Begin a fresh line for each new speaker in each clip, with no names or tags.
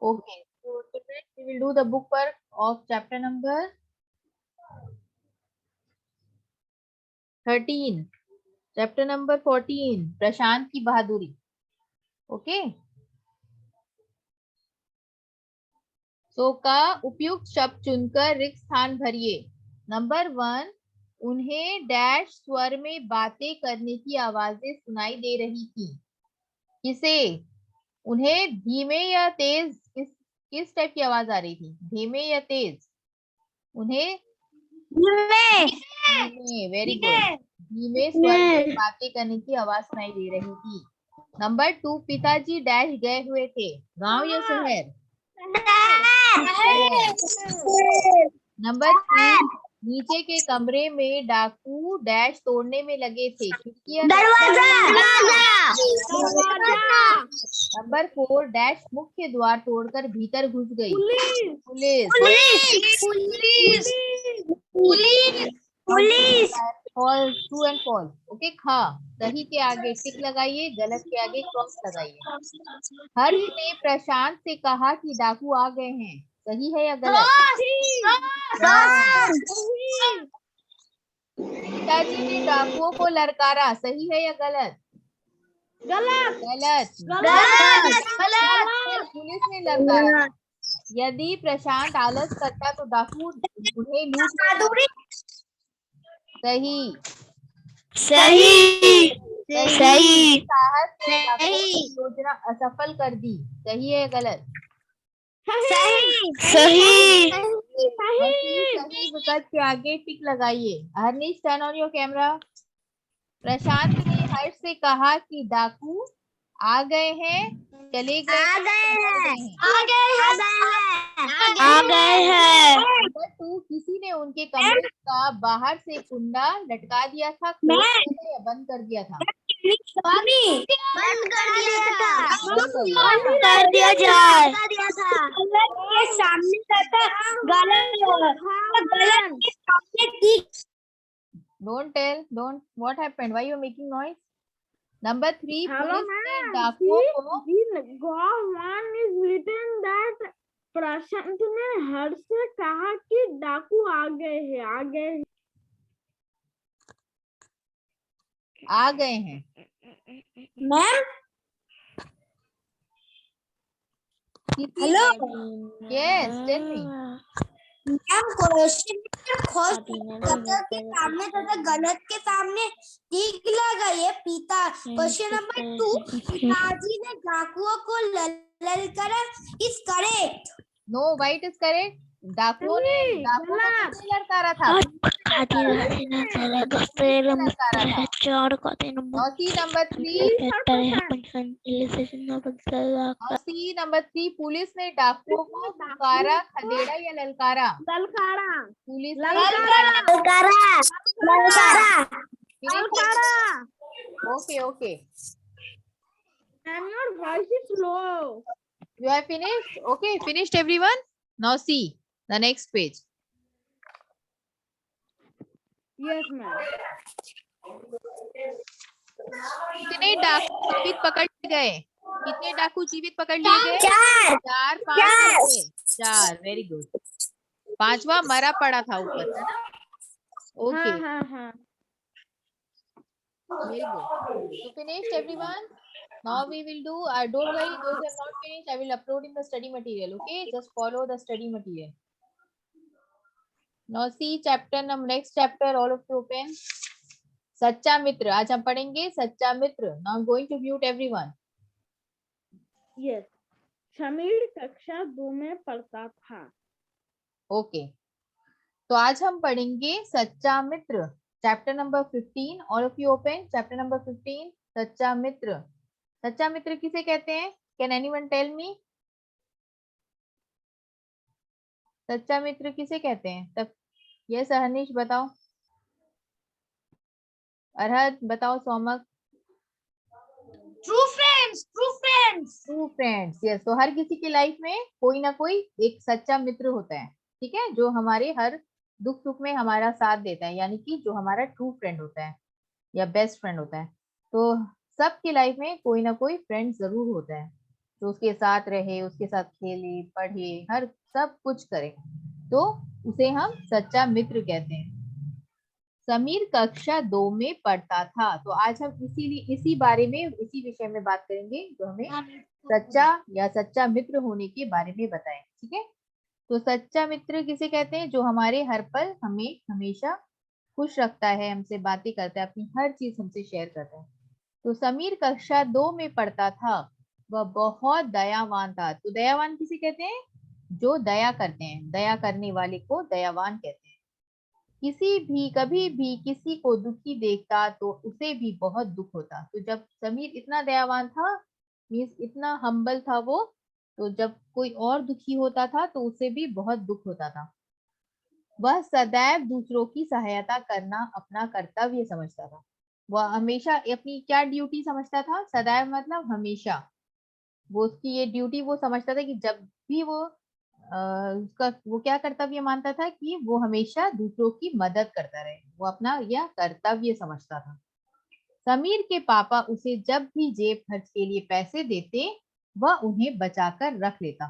Okay, so today we will do the book work of chapter number 13, chapter number 14, प्रशांत की बहादुरी. Okay, so का उपयुक्त शब्द चुनकर रिक्त स्थान भरिए. नंबर 1, उन्हें डैश स्वर में बातें करने की आवाजें सुनाई दे रही थी. किसे? उन्हें धीमे या तेज, किस टाइप की आवाज आ रही थी? धीमे या तेज? उन्हें धीमे, वेरी गुड, धीमे स्वर में बातें करने की आवाज सुनाई दे रही थी. नंबर 2, पिताजी डैश गए हुए थे. गांव या शहर? नंबर 3, नीचे के कमरे में डाकू डैश तोड़ने में लगे थे. खिड़कियां, नंबर 4, डैश मुख्य द्वार तोड़कर भीतर घुस गई. Police. False, true and false. Okay, खा, सही के आगे टिक लगाइए, गलत के आगे क्रॉस लगाइए. हर्ष ने प्रशांत से कहा कि डाकू आ गए हैं. सही है या गलत? पिताजी ने डाकुओं को ललकारा. सही है या गलत? गलत. पुलिस ने ललकारा. यदि प्रशांत आलस करता तो डाकू उन्हें लूट. सही. साहस ने डाकुओं की योजना असफल कर दी. सही है या गलत? सही. विकल्प के आगे टिक लगाइए. हरनीश, टर्न ऑन योर कैमरा. प्रशांत ने हर्ष से कहा कि डाकू आ गए हैं. चले गए? आ गए हैं. नंबर 2, किसी ने उनके कमरे का बाहर से कुंडा लटका दिया था. या बंद कर दिया था?
बंद
कर दिया जाए.
सामने
Don't tell. Don't. What happened? Why you are making noise? Number 3, police ने डाकुओं को.
one is written that प्रशांत ने हर्ष से कहा कि डाकू आ गए हैं.
आ गए हैं.
Ma'am,
hello. Yes, tell me.
Ma'am, question के सामने तथा गलत के सामने टिक लगाइए. क्वेश्चन नंबर 2, पिताजी ने डाकुओं को ललकारा is correct.
No, white is correct. डाकुओं ने किसने ललकारा था? नंबर 3, पुलिस ने डाकुओं को पुकारा, खदेड़ा या ललकारा? पुलिस ने Okay.
And your voice is low.
You have finished? Okay, finished everyone? Now see the next page.
Yes, ma'am.
कितने डाकू जीवित पकड़ गए? कितने डाकू जीवित पकड़ लिए गए? 4, 5, 4. Very good. 5वां मरा पड़ा था ऊपर, है ना? Okay, very good. So finished everyone? Now we will do. Don't worry, those who have not finished, I will upload in the study material. Okay, just follow the study material. Now see chapter number, next chapter. All of you open. सच्चा मित्र. आज हम पढ़ेंगे सच्चा मित्र. Now I'm going to mute everyone.
Yes. Sameer कक्षा 2 में पढ़ता था.
Okay. तो आज हम पढ़ेंगे सच्चा मित्र. Chapter number 15. All of you open. Chapter number 15, सच्चा मित्र. सच्चा मित्र किसे कहते हैं? Can anyone tell me? सच्चा मित्र किसे कहते हैं? तब यस, हनीश बताओ. अरहद बताओ. सौमक.
True friends.
यस. तो हर किसी की लाइफ में कोई ना कोई एक सच्चा मित्र होता है. ठीक है, जो हमारे हर दुख सुख में हमारा साथ देता है, यानी कि जो हमारा ट्रू फ्रेंड होता है या बेस्ट फ्रेंड होता है. तो सबकी लाइफ में कोई ना कोई फ्रेंड जरूर होता है. तो उसके साथ रहे, उसके साथ खेले, पढ़े, हर सब कुछ करे, तो उसे हम सच्चा मित्र कहते हैं। समीर कक्षा 2 में पढ़ता था। तो आज हम इसीलिए इसी बारे में, इसी विषय में बात करेंगे जो हमें सच्चा या सच्चा मित्र होने के बारे में बताएं। ठीक है, तो सच्चा मित्र किसे कहते हैं? जो हमारे हर पल हमें हमेशा खुश रखता है, हमसे बातें करता है, अपनी हर चीज हमसे शेयर करता है। तो समीर कक्षा 2 में पढ़ता था। वह बहुत दयावान था। तो दयावान किसे कहते हैं? जो दया करते हैं, दया करने वाले को दयावान कहते हैं। किसी भी कभी भी किसी को दुखी देखता तो उसे भी बहुत दुख होता। तो जब समीर इतना दयावान था, मीन्स इतना हम्बल था वो, तो जब कोई और दुखी होता था तो उसे भी बहुत दुख होता था। वह सदैव दूसरों की सहायता करना अपना कर्तव्य समझता था। वह हमेशा अपनी क्या ड्यूटी समझता था? सदैव मतलब हमेशा। वो उसकी ये ड्यूटी वो समझता था कि जब भी वो उसका वो क्या कर्तव्य मानता था कि वो हमेशा दूसरों की मदद करता रहे, वो अपना यह कर्तव्य समझता था। समीर के पापा उसे जब भी जेब खर्च के लिए पैसे देते, वह उन्हें बचाकर रख लेता।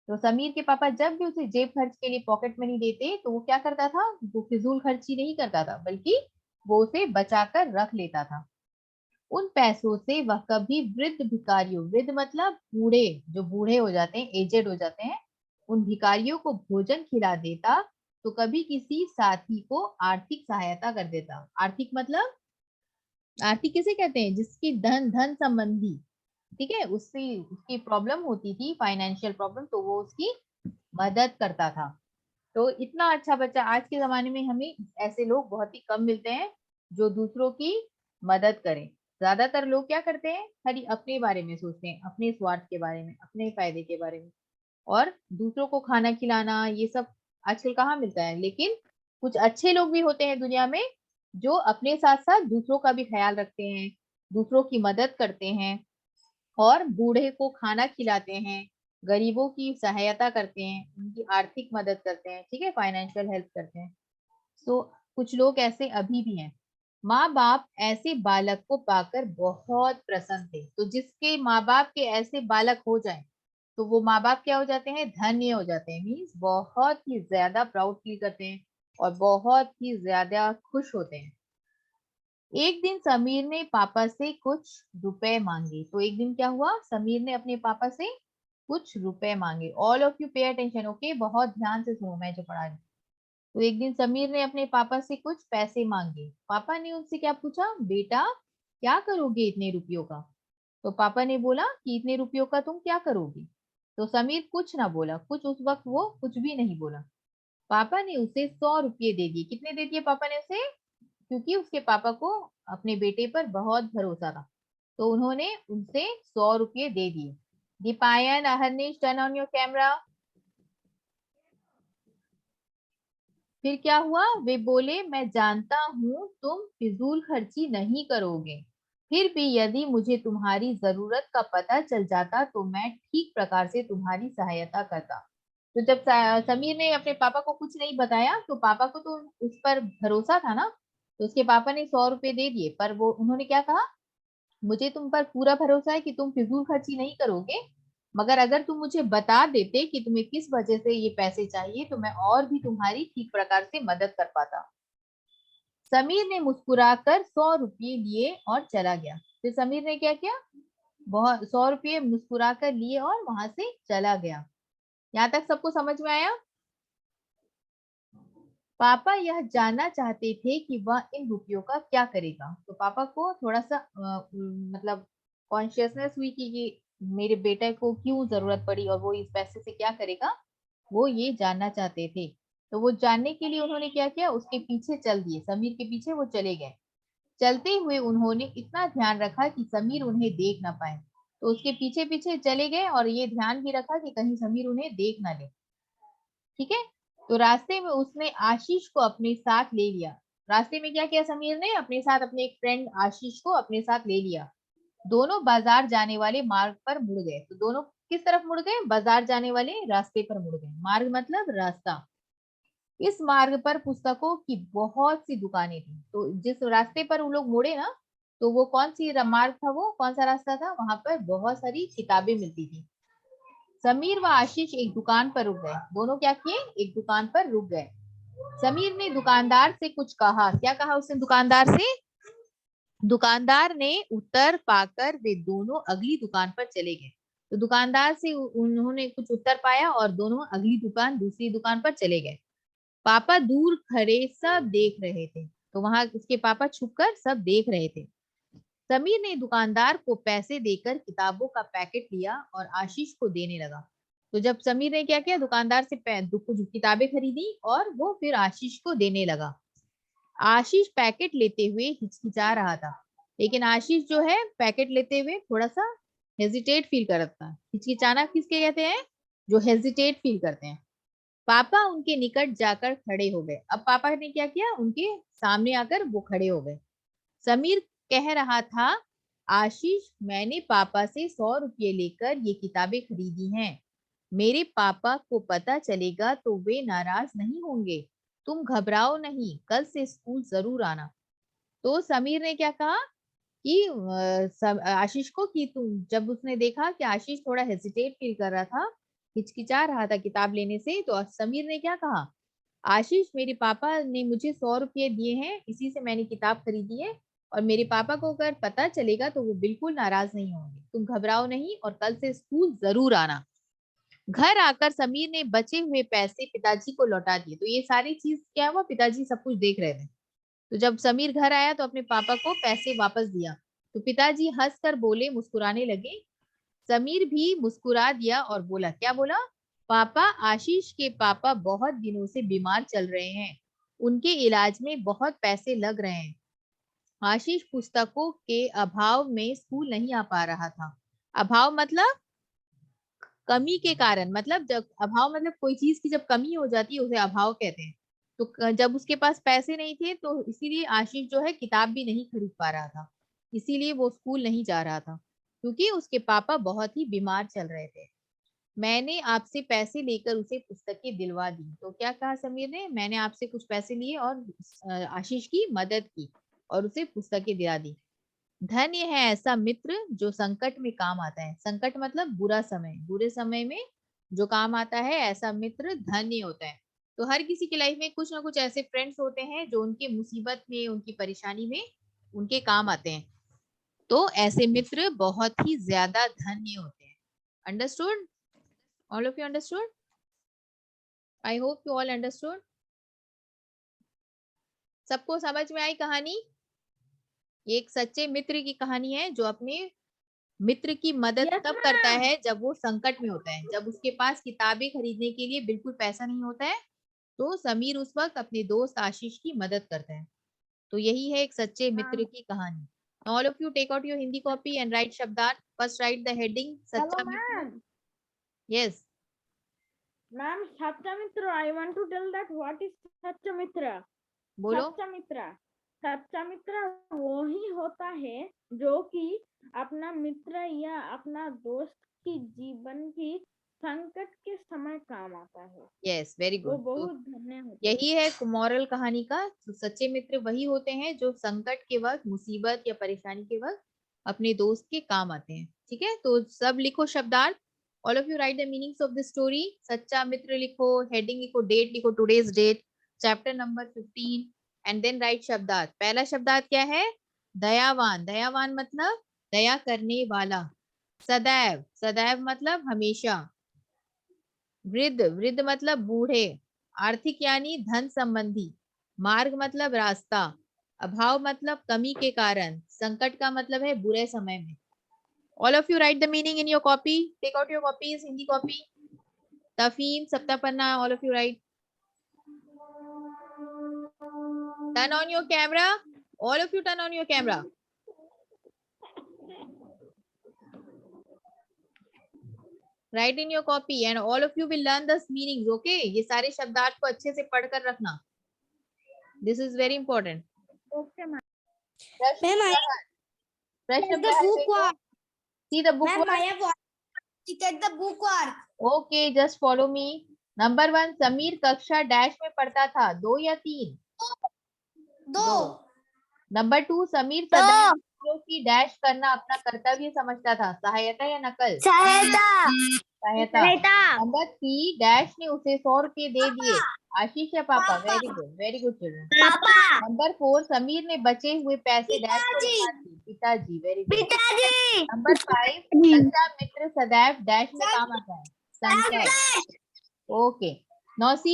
तो समीर के पापा जब भी उसे जेब खर्च के लिए पॉकेट मनी देते तो वो क्या करता था? वो फिजूल खर्ची नहीं करता था, बल्कि वो उसे बचाकर रख लेता था। उन पैसों से वह कभी वृद्ध भिखारियों, वृद्ध मतलब बूढ़े, जो बूढ़े हो जाते हैं, एजेड हो जाते हैं, उन भिखारियों को भोजन खिला देता, तो कभी किसी साथी को आर्थिक सहायता कर देता। आर्थिक मतलब, आर्थिक किसे कहते हैं? जिसकी धन धन संबंधी, ठीक है, उससे उसकी प्रॉब्लम होती थी, फाइनेंशियल प्रॉब्लम, तो वो उसकी मदद करता था। तो इतना अच्छा बच्चा, आज के जमाने में हमें ऐसे लोग बहुत ही कम मिलते हैं जो दूसरों की मदद करें। ज्यादातर लोग क्या करते हैं? खाली अपने बारे में सोचते हैं, अपने स्वार्थ के बारे में, अपने फायदे के बारे में, और दूसरों को खाना खिलाना ये सब आजकल कहाँ मिलता है। लेकिन कुछ अच्छे लोग भी होते हैं दुनिया में, जो अपने साथ साथ दूसरों का भी ख्याल रखते हैं, दूसरों की मदद करते हैं, और बूढ़े को खाना खिलाते हैं, गरीबों की सहायता करते हैं, उनकी आर्थिक मदद करते हैं, ठीक है, फाइनेंशियल हेल्प करते हैं। तो कुछ लोग ऐसे अभी भी हैं। माँ बाप ऐसे बालक को पाकर बहुत प्रसन्न थे। तो जिसके माँ बाप के ऐसे बालक हो जाएं, तो वो माँ बाप क्या हो जाते हैं? धन्य हो जाते हैं, मीन्स बहुत ही ज्यादा प्राउड फील करते हैं और बहुत ही ज्यादा खुश होते हैं। एक दिन समीर ने पापा से कुछ रुपए मांगे। तो एक दिन क्या हुआ? समीर ने अपने पापा से कुछ रुपए मांगे। All of you pay attention, okay, बहुत ध्यान से सुनो मैं जो पढ़ा रही हूँ। तो एक दिन समीर ने अपने पापा से कुछ पैसे मांगे। पापा ने उनसे क्या पूछा? बेटा, क्या करोगे इतने रुपयों का? तो पापा ने बोला कि इतने रुपयों का तुम क्या करोगे? तो समीर कुछ ना बोला, कुछ उस वक्त वो कुछ भी नहीं बोला। पापा ने उसे 100 रुपये दे दिए। कितने दे दिए पापा ने उसे? क्योंकि उसके पापा को अपने बेटे पर बहुत भरोसा था, तो उन्होंने उनसे 100 रुपये दे दिए। Dipayan, Aharnish, turn on your camera. फिर क्या हुआ? वे बोले, मैं जानता हूँ तुम फिजूल खर्ची नहीं करोगे, फिर भी यदि मुझे तुम्हारी जरूरत का पता चल जाता तो मैं ठीक प्रकार से तुम्हारी सहायता करता। तो जब समीर ने अपने पापा को कुछ नहीं बताया, तो पापा को तो उस पर भरोसा था ना, तो उसके पापा ने 100 रुपये दे दिए। पर वो उन्होंने क्या कहा? मुझे तुम पर पूरा भरोसा है कि तुम फिजूल खर्ची नहीं करोगे, मगर अगर तुम मुझे बता देते कि तुम्हें किस वजह से ये पैसे चाहिए, तो मैं और भी तुम्हारी ठीक प्रकार से मदद कर पाता। समीर ने मुस्कुराकर 100 रुपये लिए और चला गया। फिर समीर ने क्या किया? बहुत 100 रुपये मुस्कुराकर लिए और वहां से चला गया। यहाँ तक सबको समझ में आया? पापा यह जानना चाहते थे कि वह इन रुपयों का क्या करेगा। तो पापा को थोड़ा सा मतलब कॉन्शियसनेस हुई कि ये मेरे बेटे को क्यों जरूरत पड़ी और वो इस पैसे से क्या करेगा, वो ये जानना चाहते थे। तो वो जानने के लिए उन्होंने क्या किया? उसके पीछे चल दिए, समीर के पीछे वो चले गए। चलते हुए उन्होंने इतना ध्यान रखा कि समीर उन्हें देख ना पाए, तो उसके पीछे पीछे चले गए और ये ध्यान भी रखा कि कहीं समीर उन्हें देख ना ले। ठीक है, तो रास्ते में उसने आशीष को अपने साथ ले लिया। रास्ते में क्या किया समीर ने? अपने साथ अपने एक फ्रेंड आशीष को अपने साथ ले लिया। दोनों बाजार जाने वाले मार्ग पर मुड़ गए। तो दोनों किस तरफ मुड़ गए? बाजार जाने वाले रास्ते पर मुड़ गए। मार्ग मतलब रास्ता। इस मार्ग पर पुस्तकों की बहुत सी दुकानें थी। तो जिस रास्ते पर वो लोग मुड़े ना, तो वो कौन सी मार्ग था? वो कौन सा रास्ता था? वहां पर बहुत सारी किताबें मिलती थी। समीर व आशीष एक दुकान पर रुक गए। दोनों क्या किए? एक दुकान पर रुक गए। समीर ने दुकानदार से कुछ कहा। क्या कहा उसने दुकानदार से? दुकानदार ने उत्तर पाकर वे दोनों अगली दुकान पर चले गए। तो दुकानदार से उन्होंने कुछ उत्तर पाया और दोनों अगली दुकान, दूसरी दुकान पर चले गए। पापा दूर खड़े सब देख रहे थे। तो वहां उसके पापा छुपकर सब देख रहे थे। समीर ने दुकानदार को पैसे देकर किताबों का पैकेट लिया और आशीष को देने लगा। तो जब समीर ने क्या किया, दुकानदार से कुछ किताबें खरीदी और वो फिर आशीष को देने लगा। आशीष पैकेट लेते हुए हिचकिचा रहा था, लेकिन आशीष जो है पैकेट लेते हुए थोड़ा सा हेजिटेट फील कर रहा था। हिचकिचाना किसके कहते हैं? जो हेजिटेट फील करते हैं। पापा उनके निकट जाकर खड़े हो गए। अब पापा ने क्या किया? उनके सामने आकर वो खड़े हो गए। समीर कह रहा था, आशीष, मैंने पापा से 100 रुपये लेकर ये किताबें खरीदी हैं। मेरे पापा को पता चलेगा तो वे नाराज नहीं होंगे। तुम घबराओ नहीं, कल से स्कूल जरूर आना। तो समीर ने क्या कहा कि आशीष को, कि तुम, जब उसने देखा कि आशीष थोड़ा हेजिटेट फील कर रहा था, हिचकिचा रहा था किताब लेने से, तो समीर ने क्या कहा? आशीष, मेरे पापा ने मुझे 100 रुपये दिए हैं, इसी से मैंने किताब खरीदी है, और मेरे पापा को अगर पता चलेगा तो वो बिल्कुल नाराज नहीं होंगे। तुम घबराओ नहीं और कल से स्कूल जरूर आना। घर आकर समीर ने बचे हुए पैसे पिताजी को लौटा दिए। तो ये सारी चीज क्या हुआ, पिताजी सब कुछ देख रहे थे। तो जब समीर घर आया तो अपने पापा को पैसे वापस दिया। तो पिताजी हंसकर बोले, मुस्कुराने लगे। समीर भी मुस्कुरा दिया और बोला, क्या बोला? पापा, आशीष के पापा बहुत दिनों से बीमार चल रहे हैं, उनके इलाज में बहुत पैसे लग रहे हैं। आशीष पुस्तकों के अभाव में स्कूल नहीं आ पा रहा था। अभाव मतलब कमी के कारण, मतलब जब अभाव मतलब कोई चीज की जब कमी हो जाती है उसे अभाव कहते हैं। तो जब उसके पास पैसे नहीं थे तो इसीलिए आशीष जो है किताब भी नहीं खरीद पा रहा था, इसीलिए वो स्कूल नहीं जा रहा था, क्योंकि उसके पापा बहुत ही बीमार चल रहे थे। मैंने आपसे पैसे लेकर उसे पुस्तकें दिलवा दी। तो क्या कहा समीर ने? मैंने आपसे कुछ पैसे लिए और आशीष की मदद की और उसे पुस्तकें दिला दी। धन्य है ऐसा मित्र जो संकट में काम आता है। संकट मतलब बुरा समय, बुरे समय में जो काम आता है, ऐसा मित्र धन्य होता है। तो हर किसी की लाइफ में कुछ ना कुछ ऐसे फ्रेंड्स होते हैं जो उनके मुसीबत में, उनकी परेशानी में उनके काम आते हैं। तो ऐसे मित्र बहुत ही ज्यादा धन्य होते हैं। Understood? All of you understood? I hope you all understood. सबको समझ में आई कहानी? ये एक सच्चे मित्र की कहानी है जो अपने मित्र की मदद
Yes,
तब करता
ma'am.
है जब वो संकट में होता है, जब उसके पास किताबें खरीदने के लिए बिल्कुल पैसा नहीं होता है, तो समीर उस वक्त अपने दोस्त आशीष की मदद करता है। तो यही है एक सच्चे मित्र
Ma'am.
की कहानी। All of you take out your Hindi copy and write शब्दार्थ। First write the heading
Hello,
सच्चा मित्र।
ma'am.
यस,
Ma'am, Satya Mitra, I want to tell that what is Satya Mitra?
बोलो।
सच्चा मित्र वो ही होता है जो कि अपना मित्र या अपना दोस्त की जीवन की संकट के समय काम आता है।
यस, वेरी
वो
गुड।
बहुत धन्य होते
यही है मॉरल कहानी का। तो सच्चे मित्र वही होते हैं जो संकट के वक्त, मुसीबत या परेशानी के वक्त अपने दोस्त के काम आते हैं। ठीक है, तो सब लिखो शब्दार्थ। All of you write the meanings of the story. सच्चा मित्र लिखो, हेडिंग लिखो, डेट लिखो, today's date, chapter number 15, and then write शब्दार्थ। पहला शब्दार्थ क्या है? दयावान। दयावान मतलब दया करने वाला। सदैव, सदैव मतलब हमेशा। वृद्ध, वृद्ध मतलब बूढ़े। आर्थिक यानी धन संबंधी। मार्ग मतलब रास्ता। अभाव मतलब कमी के कारण। संकट का मतलब है बुरे समय में। All of you write the meaning in your copy. Take out your copies, Hindi copy. Tafim, Saptaparna, all of you write. Turn on your camera. All of you turn on your camera. Write in your copy and all of you will learn the meanings. Okay, ये सारे शब्दार्थ को अच्छे से पढ़कर रखना। This is very important.
Okay, ma'am.
प्रश्न प्रहर देखो। See the book
Ma'am, I
work.
have checked the book work.
Okay, just follow me. Number 1, Sameer कक्षा डैश में पढ़ता था, 2 या 3?
2.
नंबर 2, समीर
दो।
सदैव दूसरों की डैश करना अपना कर्तव्य समझता था। सहायता या नकल?
सहायता।
सहायता। नंबर 3, डैश ने उसे 100 रुपए दे दिए। आशीष या पापा? Very good children.
पापा।
नंबर 4, समीर ने बचे हुए पैसे डैश को
पिताजी।
बता दिए। पिताजी। Very good.
पिताजी।
नंबर 5, सच्चा मित्र सदैव डैश में काम आता है। संकट। ओके। 9C,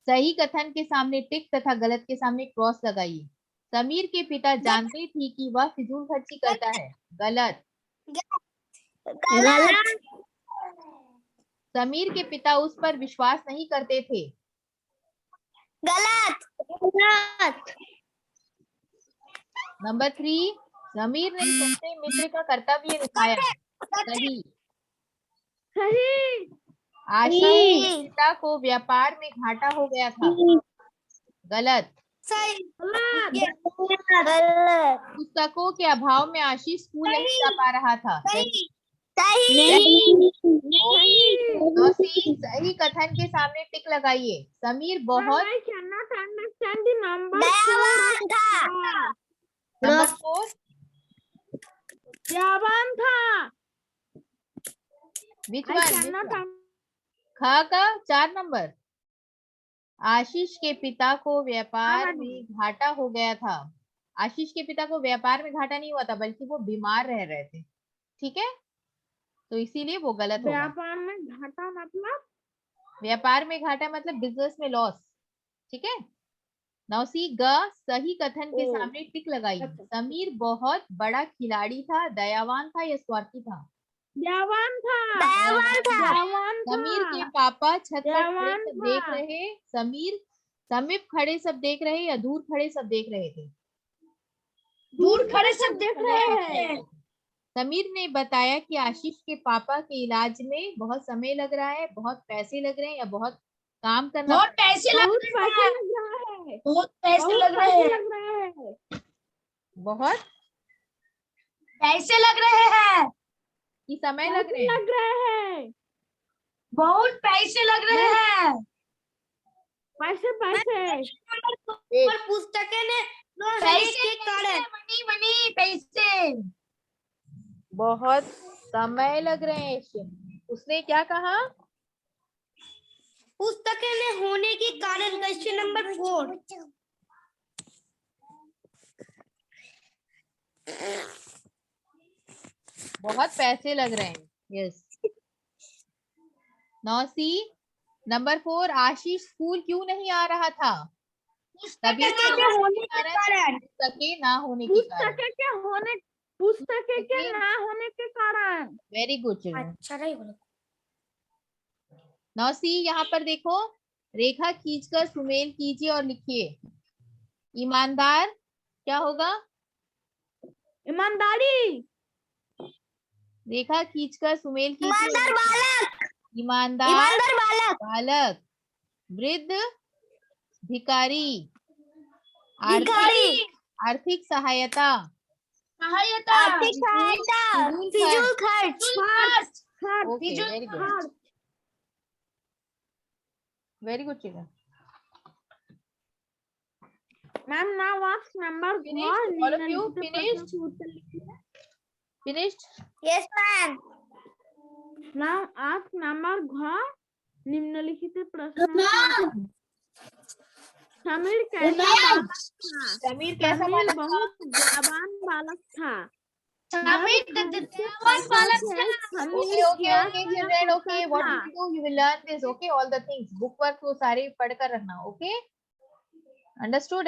सही कथन के सामने टिक तथा गलत के सामने क्रॉस लगाइए। समीर के पिता जानते थे कि वह फिजूल खर्ची करता है। गलत।
गलत।
समीर के पिता उस पर विश्वास नहीं करते थे।
गलत। गलत।
नंबर 3, समीर ने सच्चे मित्र का कर्तव्य निभाया। सही।
सही।
आशीष के पिता को व्यापार में घाटा हो गया था। गलत।
सही।
पुस्तकों के अभाव में आशीष स्कूल नहीं जा पा रहा था।
सही।
नौसी, सही कथन के सामने टिक लगाइए। समीर बहुत
I cannot understand the number
दयावान था।
नंबर 4,
दयावान था।
विच
I
वन?
cannot
ख का 4 नंबर। आशीष के पिता को व्यापार में घाटा हो गया था। आशीष के पिता को व्यापार में घाटा नहीं हुआ था, बल्कि वो बीमार रह रहे थे। ठीक है, तो इसीलिए वो गलत होगा।
व्यापार में घाटा मतलब?
व्यापार में घाटा मतलब बिजनेस में लॉस। ठीक है। नौसी, ग, सही कथन के सामने टिक लगाइए। समीर बहुत बड़ा खिलाड़ी था, दयावान था या स्वार्थी था?
दयावान था।
दयावान था।
दयावान था।
समीर के पापा छत पर खड़े
दयावान
सब
था।
देख रहे। समीर समीप खड़े सब देख रहे या दूर खड़े सब देख रहे थे?
दूर खड़े सब देख रहे हैं।
समीर ने बताया कि आशीष के पापा के इलाज में बहुत समय लग रहा है, बहुत पैसे लग रहे हैं या बहुत काम करना।
बहुत पैसे लग
बहुत
रहे
पैसे
हैं।
लग रहा है।
बहुत पैसे लग रहे हैं।
बहुत
पैसे लग रहे हैं।
कि समय लग रहे हैं?
लग रहे हैं।
बहुत पैसे लग रहे हैं।
पैसे पैसे।
और पुस्तकें ने पैसे के कारण मनी पैसे।
बहुत समय लग रहे हैं। उसने क्या कहा?
पुस्तकें ने होने के कारण। Question number 4।
बहुत पैसे लग रहे हैं। यस। 9C, नंबर 4, आशीष स्कूल क्यों नहीं आ रहा था?
पुस्तकें के होने के कारण।
पुस्तकें ना होने के कारण।
पुस्तकें के ना होने के कारण।
Very good children.
अच्छा नहीं बोला।
9C, यहाँ पर देखो, रेखा खींचकर सुमेल कीजिए और लिखिए। ईमानदार क्या होगा?
ईमानदारी।
रेखा खींचकर सुमेल कीजिए।
ईमानदार बालक।
ईमानदार बालक। वृद्ध भिखारी। आर्थिक सहायता।
आर्थिक सहायता। फिजूल खर्च।
Okay, very good. Very good children.
Ma'am now ask number
Finished? All of you finished? Finished?
Yes ma'am.
Now ask number घ निम्नलिखित प्रश्न। समीर कैसा बालक था?
समीर कैसा बालक था?
बहुत दयावान बालक था।
समीर दयावान बालक था।
Okay, children. Okay, what you will do? You will learn this. Okay, all the things. Book work तो सारे पढ़कर रखना. Okay, understood?